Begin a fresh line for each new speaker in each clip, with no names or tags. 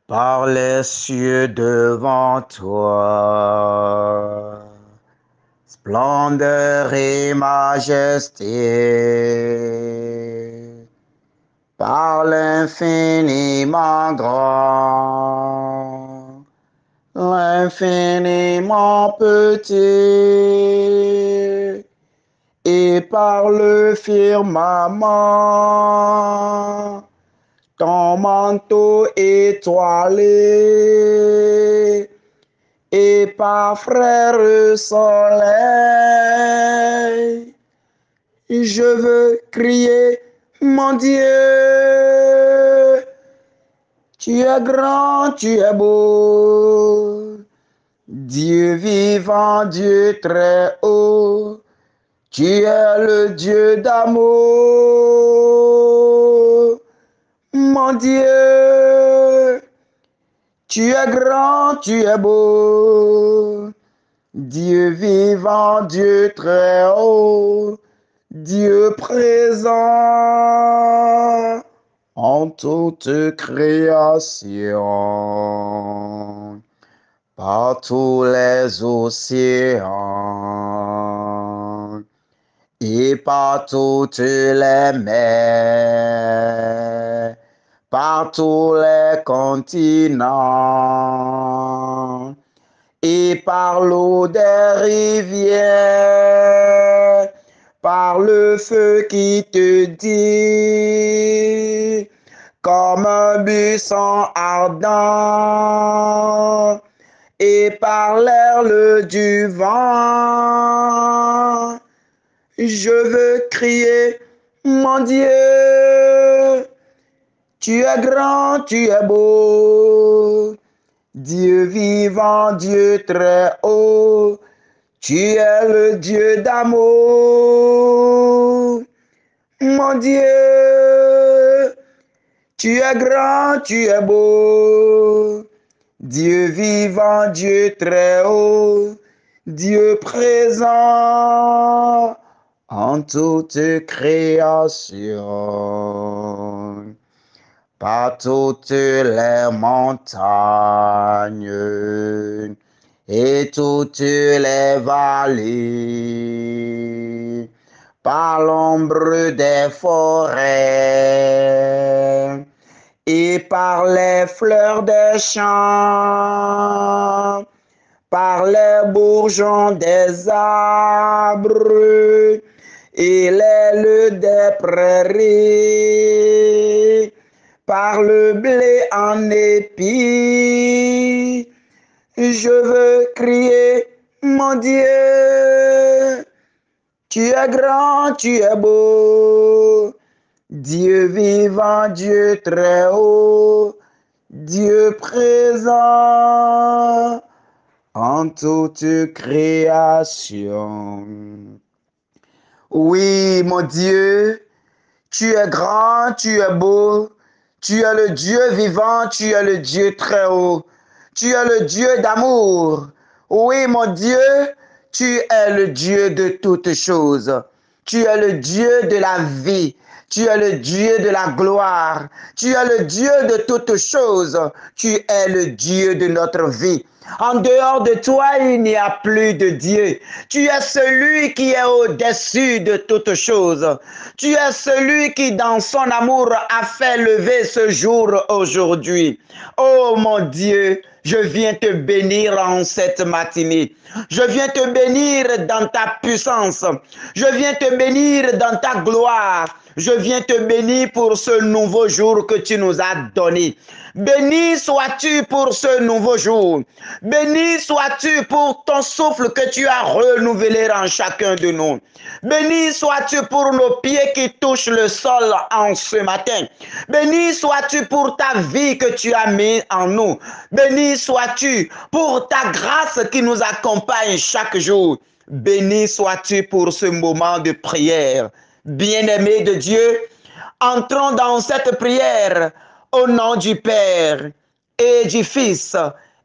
par les cieux devant toi. Splendeur et majesté, par l'infiniment grand, l'infiniment petit, et par le firmament, ton manteau étoilé, et par frère soleil, je veux crier, mon Dieu, tu es grand, tu es beau, Dieu vivant, Dieu très haut, tu es le Dieu d'amour, mon Dieu, tu es grand, tu es beau, Dieu vivant, Dieu très haut, Dieu présent en toute création, par tous les océans et par toutes les mers, par tous les continents et par l'eau des rivières, par le feu qui te dit, comme un buisson ardent, et par l'air du vent, je veux crier, mon Dieu, tu es grand, tu es beau, Dieu vivant, Dieu très haut, tu es le Dieu d'amour. Mon Dieu, tu es grand, tu es beau. Dieu vivant, Dieu très haut, Dieu présent en toute création. Par toutes les montagnes et toutes les vallées, par l'ombre des forêts et par les fleurs des champs, par les bourgeons des arbres et l'aile des prairies, par le blé en épi, je veux crier, mon Dieu, tu es grand, tu es beau, Dieu vivant, Dieu très haut, Dieu présent en toute création. Oui, mon Dieu, tu es grand, tu es beau, tu es le Dieu vivant, tu es le Dieu très haut, tu es le Dieu d'amour. Oui, mon Dieu, tu es le Dieu de toutes choses. Tu es le Dieu de la vie. Tu es le Dieu de la gloire. Tu es le Dieu de toutes choses. Tu es le Dieu de notre vie. En dehors de toi, il n'y a plus de Dieu. Tu es celui qui est au-dessus de toutes choses. Tu es celui qui, dans son amour, a fait lever ce jour aujourd'hui. Oh mon Dieu, je viens te bénir en cette matinée. Je viens te bénir dans ta puissance. Je viens te bénir dans ta gloire. Je viens te bénir pour ce nouveau jour que tu nous as donné. Béni sois-tu pour ce nouveau jour. Béni sois-tu pour ton souffle que tu as renouvelé en chacun de nous. Béni sois-tu pour nos pieds qui touchent le sol en ce matin. Béni sois-tu pour ta vie que tu as mis en nous. Béni sois-tu pour ta grâce qui nous accompagne chaque jour. Béni sois-tu pour ce moment de prière. Bien-aimés de Dieu, entrons dans cette prière au nom du Père et du Fils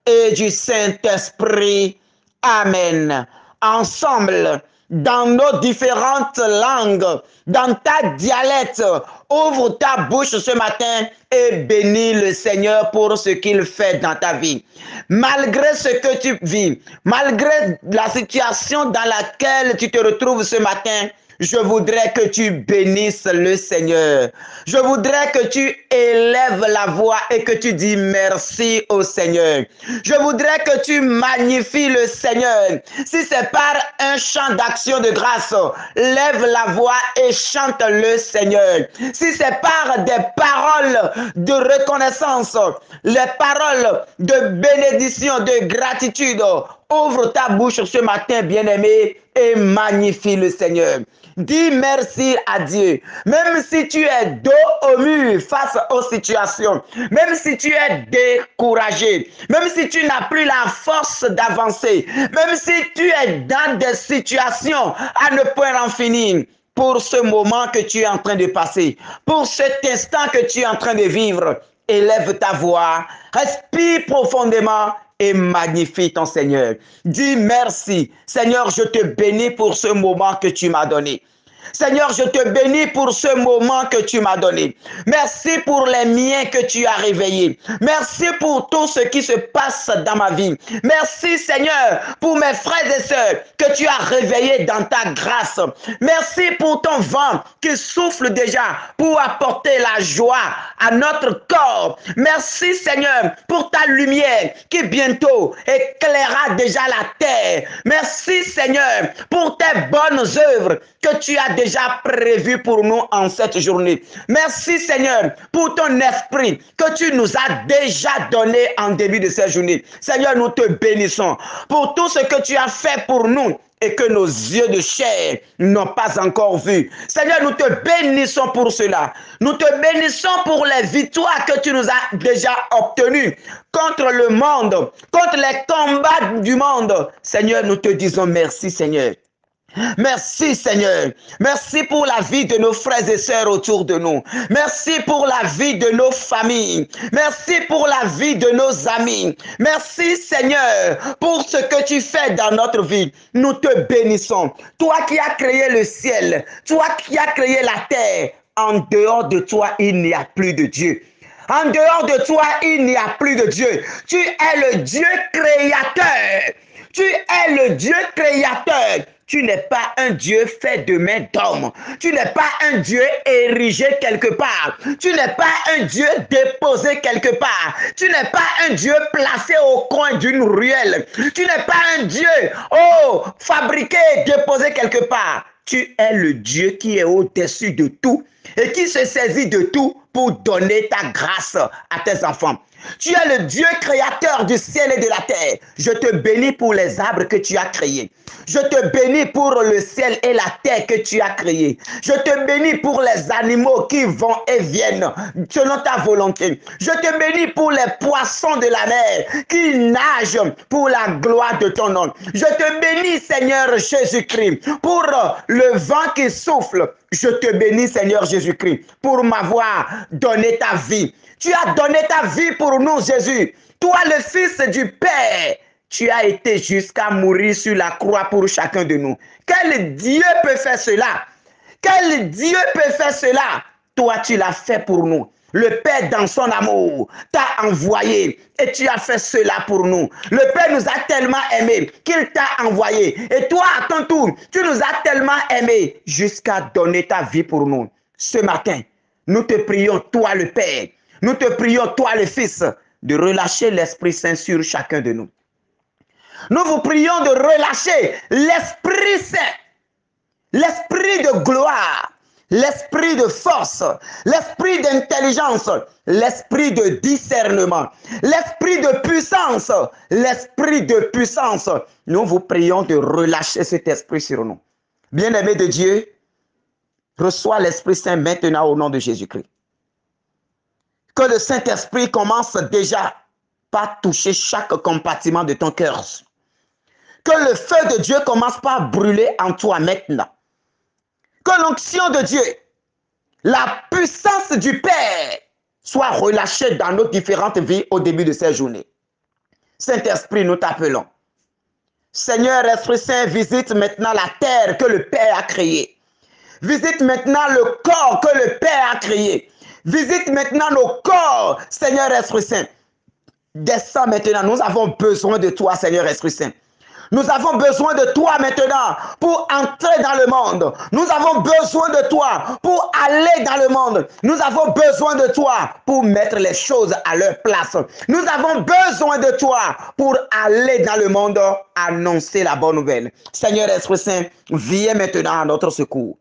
et du Saint-Esprit. Amen. Ensemble, dans nos différentes langues, dans ta dialecte. Ouvre ta bouche ce matin et bénis le Seigneur pour ce qu'il fait dans ta vie. Malgré ce que tu vis, malgré la situation dans laquelle tu te retrouves ce matin, je voudrais que tu bénisses le Seigneur. Je voudrais que tu élèves la voix et que tu dis merci au Seigneur. Je voudrais que tu magnifies le Seigneur. Si c'est par un chant d'action de grâce, lève la voix et chante le Seigneur. Si c'est par des paroles de reconnaissance, les paroles de bénédiction, de gratitude, ouvre ta bouche ce matin, bien-aimé, et magnifie le Seigneur. Dis merci à Dieu. Même si tu es dos au mur face aux situations, même si tu es découragé, même si tu n'as plus la force d'avancer, même si tu es dans des situations à ne point en finir, pour ce moment que tu es en train de passer, pour cet instant que tu es en train de vivre, élève ta voix, respire profondément et magnifie ton Seigneur. Dis merci. Seigneur, je te bénis pour ce moment que tu m'as donné. Seigneur, je te bénis pour ce moment que tu m'as donné. Merci pour les miens que tu as réveillés. Merci pour tout ce qui se passe dans ma vie. Merci, Seigneur, pour mes frères et sœurs que tu as réveillés dans ta grâce. Merci pour ton vent qui souffle déjà pour apporter la joie à notre corps. Merci, Seigneur, pour ta lumière qui bientôt éclairera déjà la terre. Merci, Seigneur, pour tes bonnes œuvres que tu as déjà prévues pour nous en cette journée. Merci, Seigneur, pour ton esprit que tu nous as déjà donné en début de cette journée. Seigneur, nous te bénissons pour tout ce que tu as fait pour nous et que nos yeux de chair n'ont pas encore vu. Seigneur, nous te bénissons pour cela. Nous te bénissons pour les victoires que tu nous as déjà obtenues contre le monde, contre les combats du monde. Seigneur, nous te disons merci, Seigneur. Merci Seigneur, merci pour la vie de nos frères et sœurs autour de nous, merci pour la vie de nos familles, merci pour la vie de nos amis, merci Seigneur pour ce que tu fais dans notre vie. Nous te bénissons, toi qui as créé le ciel, toi qui as créé la terre. En dehors de toi, il n'y a plus de Dieu. En dehors de toi, il n'y a plus de Dieu. Tu es le Dieu créateur. Tu es le Dieu créateur. Tu n'es pas un Dieu fait de main d'homme. Tu n'es pas un Dieu érigé quelque part. Tu n'es pas un Dieu déposé quelque part. Tu n'es pas un Dieu placé au coin d'une ruelle. Tu n'es pas un Dieu, fabriqué, déposé quelque part. Tu es le Dieu qui est au-dessus de tout et qui se saisit de tout pour donner ta grâce à tes enfants. Tu es le Dieu créateur du ciel et de la terre. Je te bénis pour les arbres que tu as créés. Je te bénis pour le ciel et la terre que tu as créés. Je te bénis pour les animaux qui vont et viennent selon ta volonté. Je te bénis pour les poissons de la mer qui nagent pour la gloire de ton nom. Je te bénis, Seigneur Jésus-Christ, pour le vent qui souffle. Je te bénis, Seigneur Jésus-Christ, pour m'avoir donné ta vie. Tu as donné ta vie pour nous, Jésus. Toi, le Fils du Père, tu as été jusqu'à mourir sur la croix pour chacun de nous. Quel Dieu peut faire cela? Quel Dieu peut faire cela? Toi, tu l'as fait pour nous. Le Père, dans son amour, t'a envoyé et tu as fait cela pour nous. Le Père nous a tellement aimés qu'il t'a envoyé. Et toi, à ton tour, tu nous as tellement aimés jusqu'à donner ta vie pour nous. Ce matin, nous te prions, toi le Père, nous te prions, toi le Fils, de relâcher l'Esprit Saint sur chacun de nous. Nous vous prions de relâcher l'Esprit Saint, l'Esprit de gloire, l'Esprit de force, l'Esprit d'intelligence, l'Esprit de discernement, l'Esprit de puissance, l'Esprit de puissance. Nous vous prions de relâcher cet Esprit sur nous. Bien-aimés de Dieu, reçois l'Esprit Saint maintenant au nom de Jésus-Christ. Que le Saint-Esprit commence déjà par toucher chaque compartiment de ton cœur. Que le feu de Dieu commence par brûler en toi maintenant. Que l'onction de Dieu, la puissance du Père, soit relâchée dans nos différentes vies au début de cette journée. Saint-Esprit, nous t'appelons. Seigneur Esprit Saint, visite maintenant la terre que le Père a créée. Visite maintenant le corps que le Père a créé. Visite maintenant nos corps, Seigneur Esprit Saint. Descends maintenant, nous avons besoin de toi, Seigneur Esprit Saint. Nous avons besoin de toi maintenant pour entrer dans le monde. Nous avons besoin de toi pour aller dans le monde. Nous avons besoin de toi pour mettre les choses à leur place. Nous avons besoin de toi pour aller dans le monde annoncer la bonne nouvelle. Seigneur Esprit Saint, viens maintenant à notre secours.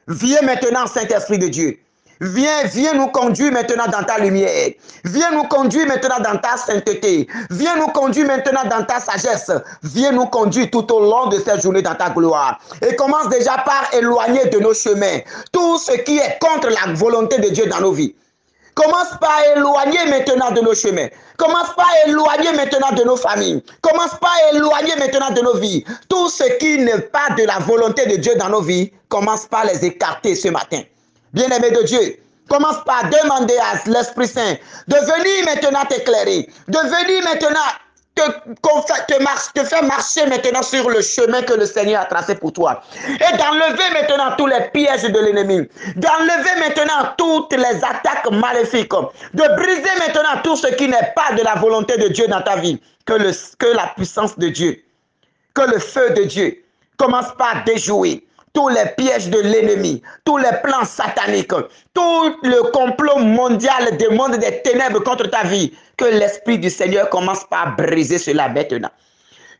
Viens maintenant, Saint-Esprit de Dieu. Viens nous conduire maintenant dans ta lumière. Viens nous conduire maintenant dans ta sainteté. Viens nous conduire maintenant dans ta sagesse. Viens nous conduire tout au long de cette journée dans ta gloire. Et commence déjà par éloigner de nos chemins tout ce qui est contre la volonté de Dieu dans nos vies. Commence par éloigner maintenant de nos chemins. Commence par éloigner maintenant de nos familles. Commence par éloigner maintenant de nos vies. Tout ce qui n'est pas de la volonté de Dieu dans nos vies, commence par les écarter ce matin. Bien-aimé de Dieu, commence par demander à l'Esprit Saint de venir maintenant t'éclairer, de venir maintenant te faire marcher maintenant sur le chemin que le Seigneur a tracé pour toi. Et d'enlever maintenant tous les pièges de l'ennemi. D'enlever maintenant toutes les attaques maléfiques. De briser maintenant tout ce qui n'est pas de la volonté de Dieu dans ta vie. Que la puissance de Dieu, que le feu de Dieu commence par déjouer tous les pièges de l'ennemi, tous les plans sataniques, tout le complot mondial des mondes des ténèbres contre ta vie, que l'Esprit du Seigneur commence par briser cela maintenant.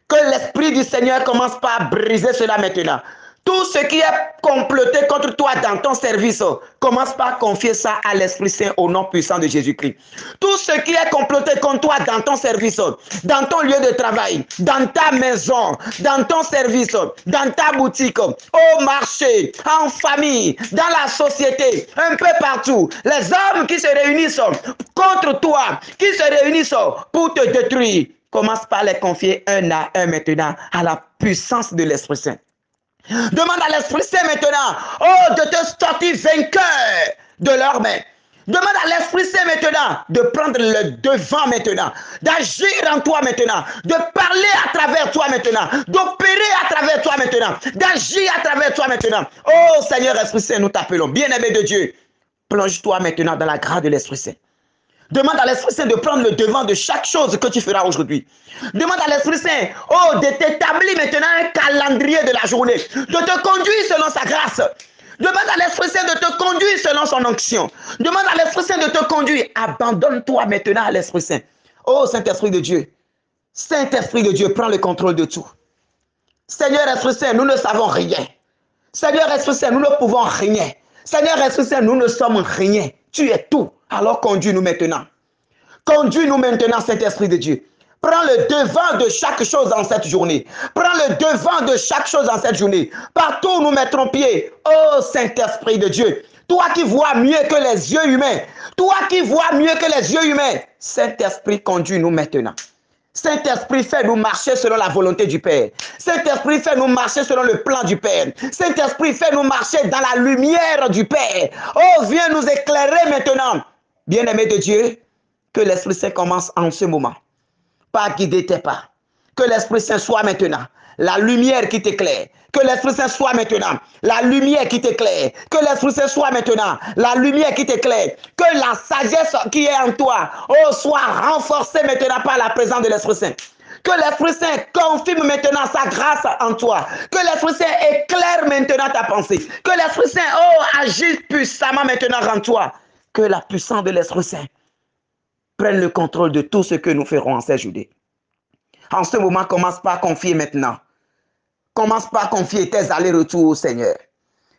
Que l'Esprit du Seigneur commence par briser cela maintenant. Tout ce qui est comploté contre toi dans ton service, commence par confier ça à l'Esprit Saint au nom puissant de Jésus-Christ. Tout ce qui est comploté contre toi dans ton service, dans ton lieu de travail, dans ta maison, dans ton service, dans ta boutique, au marché, en famille, dans la société, un peu partout. Les hommes qui se réunissent contre toi, qui se réunissent pour te détruire, commence par les confier un à un maintenant à la puissance de l'Esprit Saint. Demande à l'Esprit Saint maintenant, oh, de te sortir vainqueur de leurs mains. Demande à l'Esprit Saint maintenant de prendre le devant maintenant, d'agir en toi maintenant, de parler à travers toi maintenant, d'opérer à travers toi maintenant, d'agir à travers toi maintenant. Oh Seigneur Esprit Saint, nous t'appelons, bien-aimé de Dieu, plonge-toi maintenant dans la grâce de l'Esprit Saint. Demande à l'Esprit Saint de prendre le devant de chaque chose que tu feras aujourd'hui. Demande à l'Esprit Saint, oh, de t'établir maintenant un calendrier de la journée, de te conduire selon sa grâce. Demande à l'Esprit Saint de te conduire selon son onction. Demande à l'Esprit Saint de te conduire. Abandonne-toi maintenant à l'Esprit Saint. Oh, Saint-Esprit de Dieu. Saint-Esprit de Dieu, prends le contrôle de tout. Seigneur Esprit Saint, nous ne savons rien. Seigneur Esprit Saint, nous ne pouvons rien. Seigneur Esprit Saint, nous ne sommes rien. Tu es tout. Alors conduis-nous maintenant. Conduis-nous maintenant, Saint-Esprit de Dieu. Prends le devant de chaque chose dans cette journée. Prends le devant de chaque chose dans cette journée. Partout où nous mettrons pied. Oh Saint-Esprit de Dieu. Toi qui vois mieux que les yeux humains. Toi qui vois mieux que les yeux humains. Saint-Esprit, conduis-nous maintenant. Saint-Esprit, fais-nous marcher selon la volonté du Père. Saint-Esprit, fais-nous marcher selon le plan du Père. Saint-Esprit, fais-nous marcher dans la lumière du Père. Oh, viens nous éclairer maintenant. Bien-aimé de Dieu, que l'Esprit Saint commence en ce moment par guider tes pas. Que l'Esprit Saint soit maintenant la lumière qui t'éclaire. Que l'Esprit Saint soit maintenant la lumière qui t'éclaire. Que l'Esprit Saint soit maintenant la lumière qui t'éclaire. Que la sagesse qui est en toi, oh, soit renforcée maintenant par la présence de l'Esprit Saint. Que l'Esprit Saint confirme maintenant sa grâce en toi. Que l'Esprit Saint éclaire maintenant ta pensée. Que l'Esprit Saint, oh, agisse puissamment maintenant en toi. Que la puissance de l'Esprit Saint prenne le contrôle de tout ce que nous ferons en cette journée. En ce moment, commence par confier maintenant. Commence par confier tes allers-retours au Seigneur.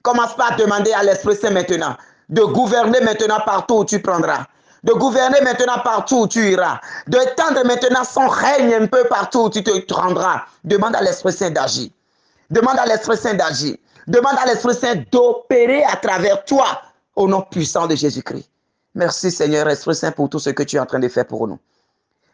Commence par demander à l'Esprit Saint maintenant de gouverner maintenant partout où tu prendras. De gouverner maintenant partout où tu iras. De tendre maintenant son règne un peu partout où tu te rendras. Demande à l'Esprit Saint d'agir. Demande à l'Esprit Saint d'agir. Demande à l'Esprit Saint d'opérer à travers toi au nom puissant de Jésus-Christ. Merci Seigneur Esprit Saint pour tout ce que tu es en train de faire pour nous.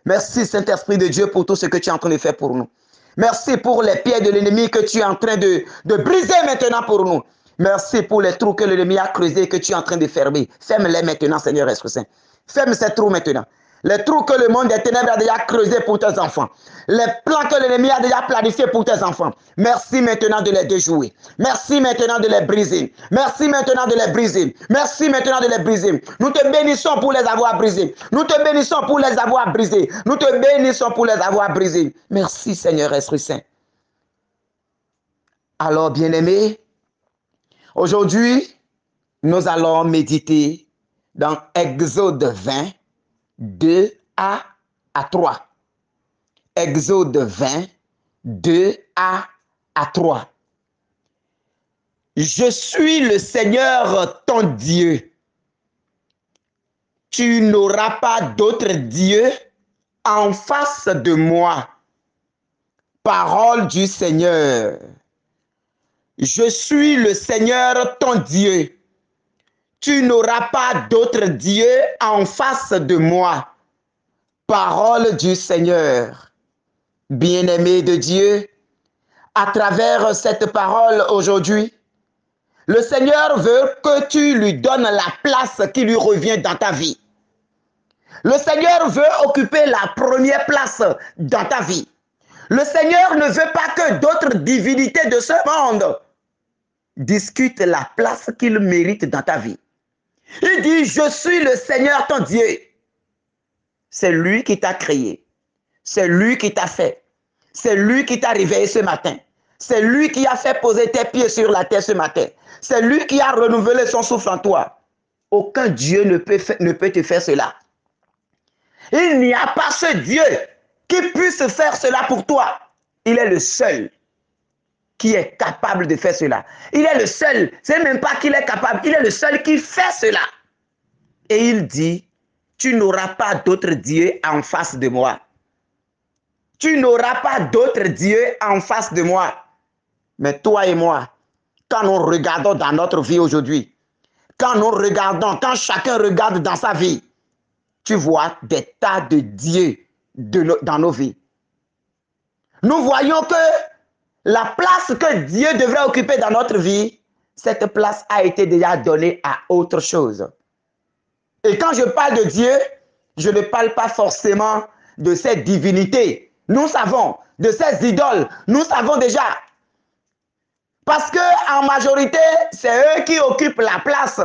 Merci Saint-Esprit de Dieu pour tout ce que tu es en train de faire pour nous. Merci pour les pieds de l'ennemi que tu es en train de briser maintenant pour nous. Merci pour les trous que l'ennemi a creusés et que tu es en train de fermer. Ferme-les maintenant Seigneur Esprit Saint. Ferme ces trous maintenant. Les trous que le monde des ténèbres a déjà creusés pour tes enfants. Les plans que l'ennemi a déjà planifiés pour tes enfants. Merci maintenant de les déjouer. Merci maintenant de les briser. Merci maintenant de les briser. Merci maintenant de les briser. Nous te bénissons pour les avoir brisés. Nous te bénissons pour les avoir brisés. Nous te bénissons pour les avoir brisés. Merci Seigneur Esprit Saint. Alors bien-aimés, aujourd'hui, nous allons méditer dans Exode 20, 2 à 3. Exode 20, 2 à 3. Je suis le Seigneur ton Dieu. Tu n'auras pas d'autre Dieu en face de moi. Parole du Seigneur. Je suis le Seigneur ton Dieu. Tu n'auras pas d'autre Dieu en face de moi. Parole du Seigneur. Bien-aimé de Dieu, à travers cette parole aujourd'hui, le Seigneur veut que tu lui donnes la place qui lui revient dans ta vie. Le Seigneur veut occuper la première place dans ta vie. Le Seigneur ne veut pas que d'autres divinités de ce monde discutent la place qu'il mérite dans ta vie. Il dit, je suis le Seigneur ton Dieu. C'est lui qui t'a créé. C'est lui qui t'a fait. C'est lui qui t'a réveillé ce matin. C'est lui qui a fait poser tes pieds sur la terre ce matin. C'est lui qui a renouvelé son souffle en toi. Aucun Dieu ne peut te faire cela. Il n'y a pas ce Dieu qui puisse faire cela pour toi. Il est le seul qui est capable de faire cela. Il est le seul, c'est même pas qu'il est capable, il est le seul qui fait cela. Et il dit, tu n'auras pas d'autre Dieu en face de moi. Tu n'auras pas d'autre Dieu en face de moi. Mais toi et moi, quand nous regardons dans notre vie aujourd'hui, quand nous regardons, quand chacun regarde dans sa vie, tu vois des tas de dieux dans nos vies. Nous voyons que la place que Dieu devrait occuper dans notre vie, cette place a été déjà donnée à autre chose. Et quand je parle de Dieu, je ne parle pas forcément de ces divinités. Nous savons, de ces idoles, nous savons déjà. Parce qu'en majorité, c'est eux qui occupent la place.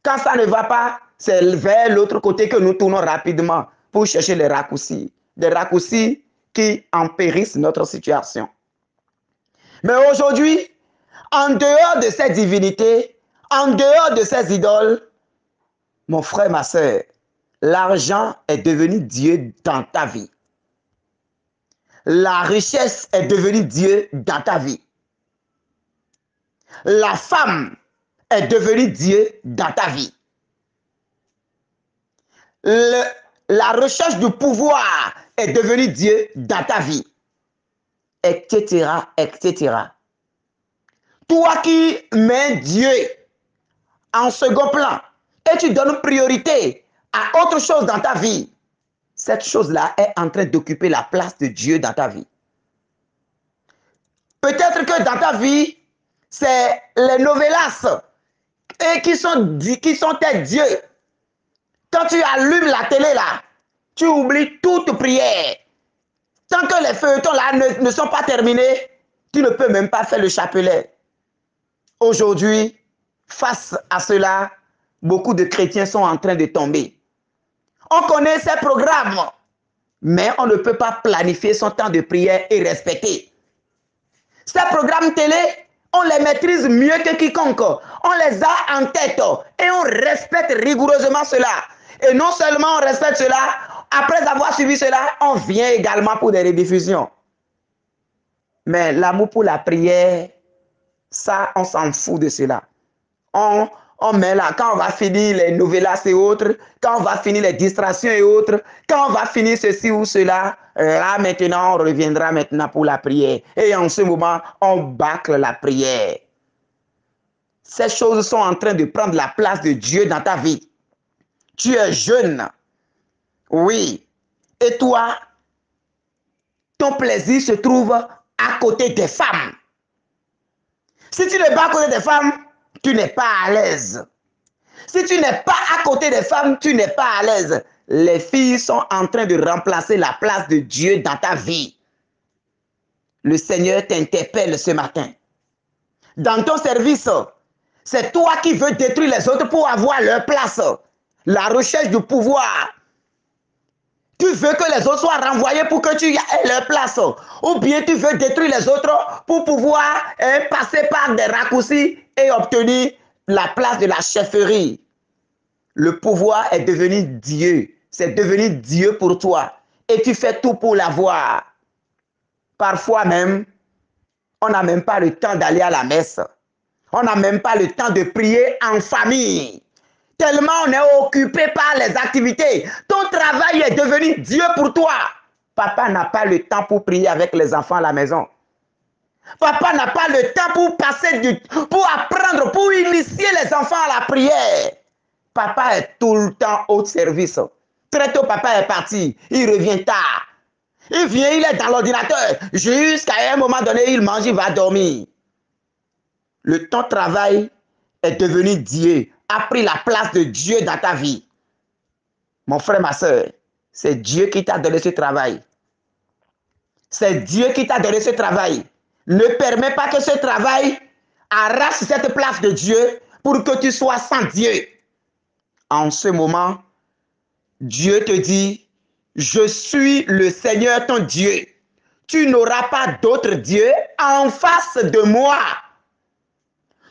Quand ça ne va pas, c'est vers l'autre côté que nous tournons rapidement pour chercher les raccourcis. Des raccourcis qui empérissent notre situation. Mais aujourd'hui, en dehors de ces divinités, en dehors de ces idoles, mon frère, ma soeur, l'argent est devenu Dieu dans ta vie. La richesse est devenue Dieu dans ta vie. La femme est devenue Dieu dans ta vie. La recherche du pouvoir est devenue Dieu dans ta vie. Etc., etc. Toi qui mets Dieu en second plan et tu donnes priorité à autre chose dans ta vie, cette chose-là est en train d'occuper la place de Dieu dans ta vie. Peut-être que dans ta vie, c'est les novelas et qui sont tes dieux. Quand tu allumes la télé là, tu oublies toute prière. Tant que les feuilletons là ne sont pas terminés, tu ne peux même pas faire le chapelet. Aujourd'hui, face à cela, beaucoup de chrétiens sont en train de tomber. On connaît ces programmes, mais on ne peut pas planifier son temps de prière et respecter. Ces programmes télé, on les maîtrise mieux que quiconque. On les a en tête et on respecte rigoureusement cela. Et non seulement on respecte cela, après avoir suivi cela, on vient également pour des rediffusions. Mais l'amour pour la prière, ça, on s'en fout de cela. On met là, quand on va finir les novelas et autres, quand on va finir les distractions et autres, quand on va finir ceci ou cela, là maintenant, on reviendra maintenant pour la prière. Et en ce moment, on bâcle la prière. Ces choses sont en train de prendre la place de Dieu dans ta vie. Tu es jeune. Oui. Et toi, ton plaisir se trouve à côté des femmes. Si tu n'es pas à côté des femmes, tu n'es pas à l'aise. Si tu n'es pas à côté des femmes, tu n'es pas à l'aise. les filles sont en train de remplacer la place de Dieu dans ta vie. Le Seigneur t'interpelle ce matin. Dans ton service, c'est toi qui veux détruire les autres pour avoir leur place. La recherche du pouvoir. Tu veux que les autres soient renvoyés pour que tu aies leur place. Ou bien tu veux détruire les autres pour pouvoir passer par des raccourcis et obtenir la place de la chefferie. Le pouvoir est devenu Dieu. C'est devenu Dieu pour toi. Et tu fais tout pour l'avoir. Parfois même, on n'a même pas le temps d'aller à la messe. On n'a même pas le temps de prier en famille. Tellement on est occupé par les activités. Ton travail est devenu Dieu pour toi. Papa n'a pas le temps pour prier avec les enfants à la maison. Papa n'a pas le temps pour pour apprendre, pour initier les enfants à la prière. Papa est tout le temps au service. Très tôt, papa est parti. Il revient tard. Il vient, il est dans l'ordinateur. Jusqu'à un moment donné, il mange, il va dormir. Ton travail est devenu Dieu, a pris la place de Dieu dans ta vie. Mon frère, ma soeur, c'est Dieu qui t'a donné ce travail. C'est Dieu qui t'a donné ce travail. Ne permets pas que ce travail arrache cette place de Dieu pour que tu sois sans Dieu. En ce moment, Dieu te dit, je suis le Seigneur ton Dieu. Tu n'auras pas d'autre Dieu en face de moi.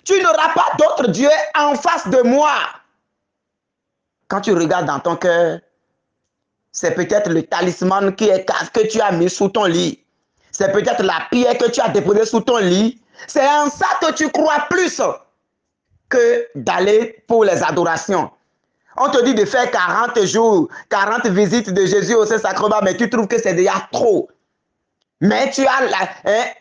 Tu n'auras pas d'autre Dieu en face de moi. Quand tu regardes dans ton cœur, c'est peut-être le talisman que tu as mis sous ton lit. C'est peut-être la pierre que tu as déposée sous ton lit. C'est en ça que tu crois plus que d'aller pour les adorations. On te dit de faire 40 jours, 40 visites de Jésus au Saint-Sacrement, mais tu trouves que c'est déjà trop. Mais tu as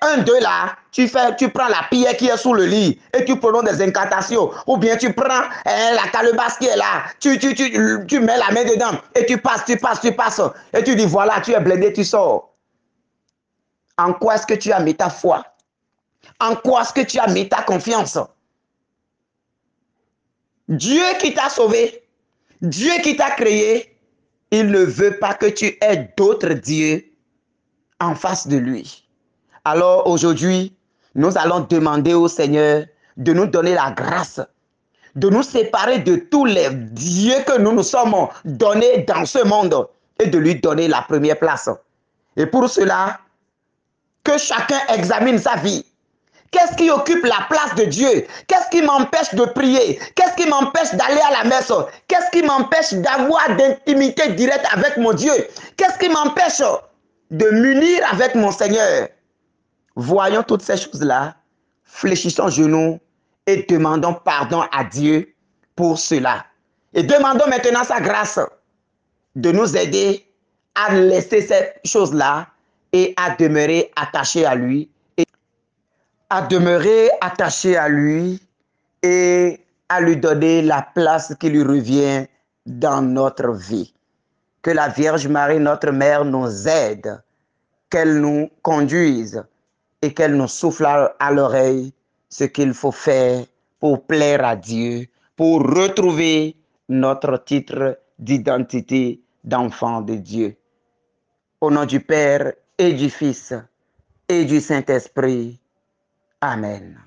un, deux là, tu prends la pierre qui est sous le lit et tu prononces des incantations. Ou bien tu prends la calebasse qui est là, tu mets la main dedans et tu passes. Et tu dis voilà, tu es blindé, tu sors. En quoi est-ce que tu as mis ta foi? En quoi est-ce que tu as mis ta confiance? Dieu qui t'a sauvé, Dieu qui t'a créé, il ne veut pas que tu aies d'autres dieux en face de lui. Alors aujourd'hui, nous allons demander au Seigneur de nous donner la grâce, de nous séparer de tous les dieux que nous nous sommes donnés dans ce monde et de lui donner la première place. Et pour cela, que chacun examine sa vie. Qu'est-ce qui occupe la place de Dieu? Qu'est-ce qui m'empêche de prier? Qu'est-ce qui m'empêche d'aller à la messe? Qu'est-ce qui m'empêche d'avoir d'intimité directe avec mon Dieu? Qu'est-ce qui m'empêche de m'unir avec mon Seigneur? Voyons toutes ces choses-là, fléchissons genoux et demandons pardon à Dieu pour cela. Et demandons maintenant sa grâce de nous aider à laisser ces choses-là et à demeurer attachés à lui. À demeurer attaché à lui et à lui donner la place qui lui revient dans notre vie. Que la Vierge Marie, notre Mère, nous aide, qu'elle nous conduise et qu'elle nous souffle à l'oreille ce qu'il faut faire pour plaire à Dieu, pour retrouver notre titre d'identité d'enfant de Dieu. Au nom du Père et du Fils et du Saint-Esprit. Amen.